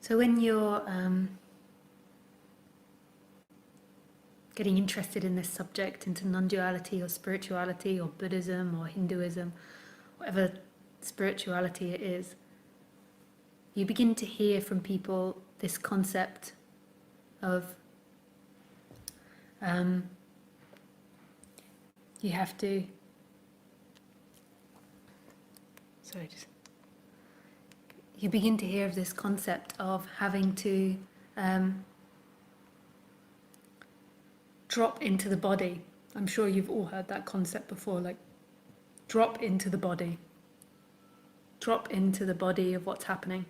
So when you're getting interested in this subject, into non-duality or spirituality or Buddhism or Hinduism, whatever spirituality it is, you begin to hear from people this concept of you have to, you begin to hear of this concept of having to drop into the body. I'm sure you've all heard that concept before, like drop into the body. Drop into the body of what's happening.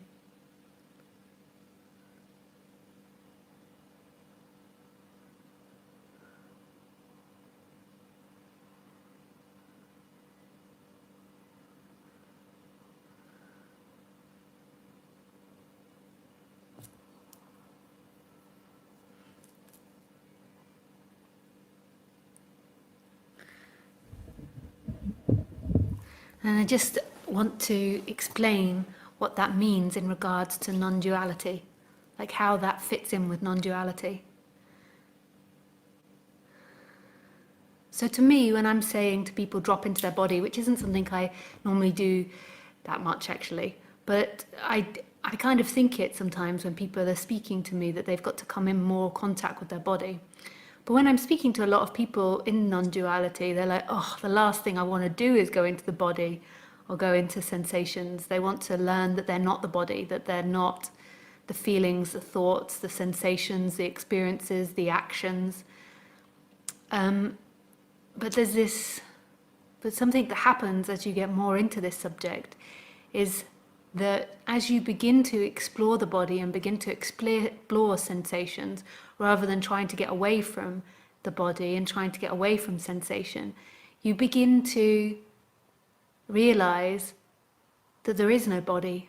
And I just want to explain what that means in regards to non-duality, like how that fits in with non-duality. So to me, when I'm saying to people drop into their body, which isn't something I normally do that much actually, but I kind of think it sometimes when people are speaking to me that they've got to come in more contact with their body. But when I'm speaking to a lot of people in non-duality, they're like, oh, the last thing I want to do is go into the body or go into sensations. They want to learn that they're not the body, that they're not the feelings, the thoughts, the sensations, the experiences, the actions. But something that happens as you get more into this subject is that as you begin to explore the body and begin to explore sensations, rather than trying to get away from the body and trying to get away from sensation, you begin to realize that there is no body.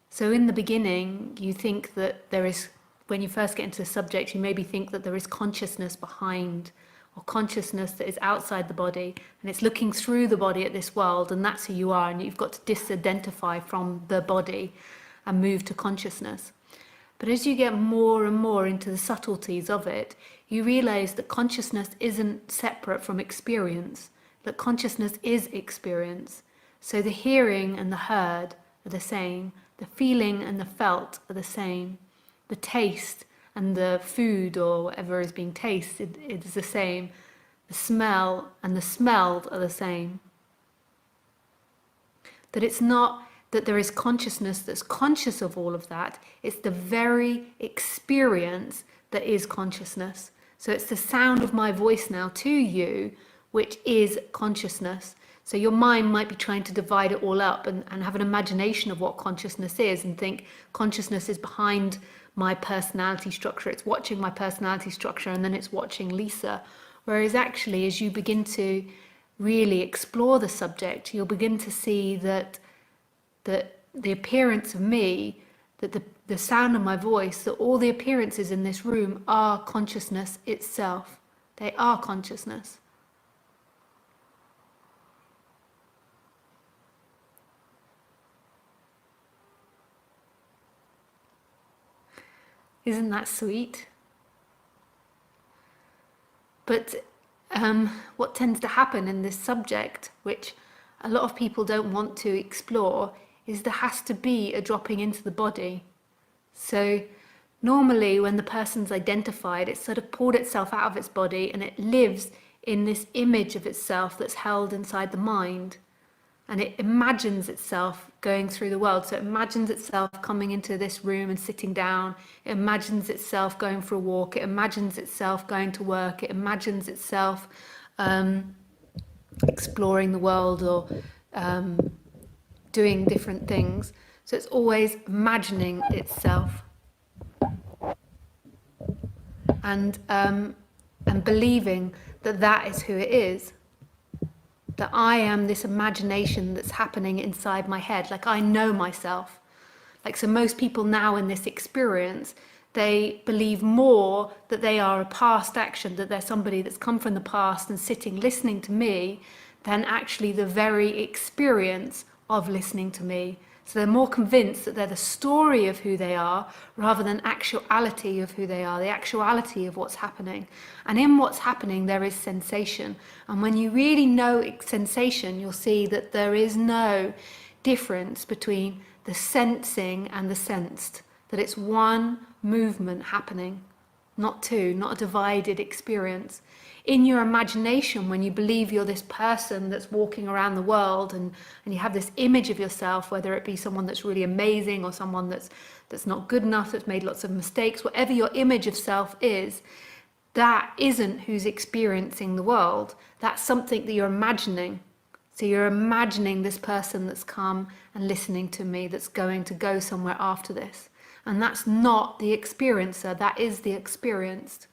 So in the beginning, you think that there is, when you first get into the subject, you maybe think that there is consciousness behind, or consciousness that is outside the body, and it's looking through the body at this world, and that's who you are, and you've got to disidentify from the body and move to consciousness. But as you get more and more into the subtleties of it, you realize that consciousness isn't separate from experience, that consciousness is experience. So the hearing and the heard are the same, the feeling and the felt are the same, the taste and the food or whatever is being tasted is the same, the smell and the smelled are the same. That it's not that there is consciousness that's conscious of all of that, it's the very experience that is consciousness. So it's the sound of my voice now to you, which is consciousness. So your mind might be trying to divide it all up and have an imagination of what consciousness is and think consciousness is behind my personality structure, it's watching my personality structure and then it's watching Lisa. Whereas actually, as you begin to really explore the subject, you'll begin to see that the appearance of me, that the sound of my voice, that all the appearances in this room are consciousness itself. They are consciousness. Isn't that sweet? But what tends to happen in this subject, which a lot of people don't want to explore, is there has to be a dropping into the body. So normally when the person's identified, it's sort of pulled itself out of its body and it lives in this image of itself that's held inside the mind. And it imagines itself going through the world. So it imagines itself coming into this room and sitting down. It imagines itself going for a walk. It imagines itself going to work. It imagines itself exploring the world or doing different things. So it's always imagining itself and believing that that is who it is. That I am this imagination that's happening inside my head, like I know myself. Like, so most people now in this experience, they believe more that they are a past action, that they're somebody that's come from the past and sitting listening to me, than actually the very experience of listening to me. So they're more convinced that they're the story of who they are rather than actuality of who they are, the actuality of what's happening. And in what's happening, there is sensation. And when you really know sensation, you'll see that there is no difference between the sensing and the sensed, that it's one movement happening, not two, not a divided experience. In your imagination, when you believe you're this person that's walking around the world and you have this image of yourself, whether it be someone that's really amazing or someone that's not good enough, that's made lots of mistakes, whatever your image of self is, that isn't who's experiencing the world. That's something that you're imagining. So you're imagining this person that's come and listening to me, that's going to go somewhere after this. And that's not the experiencer, that is the experienced.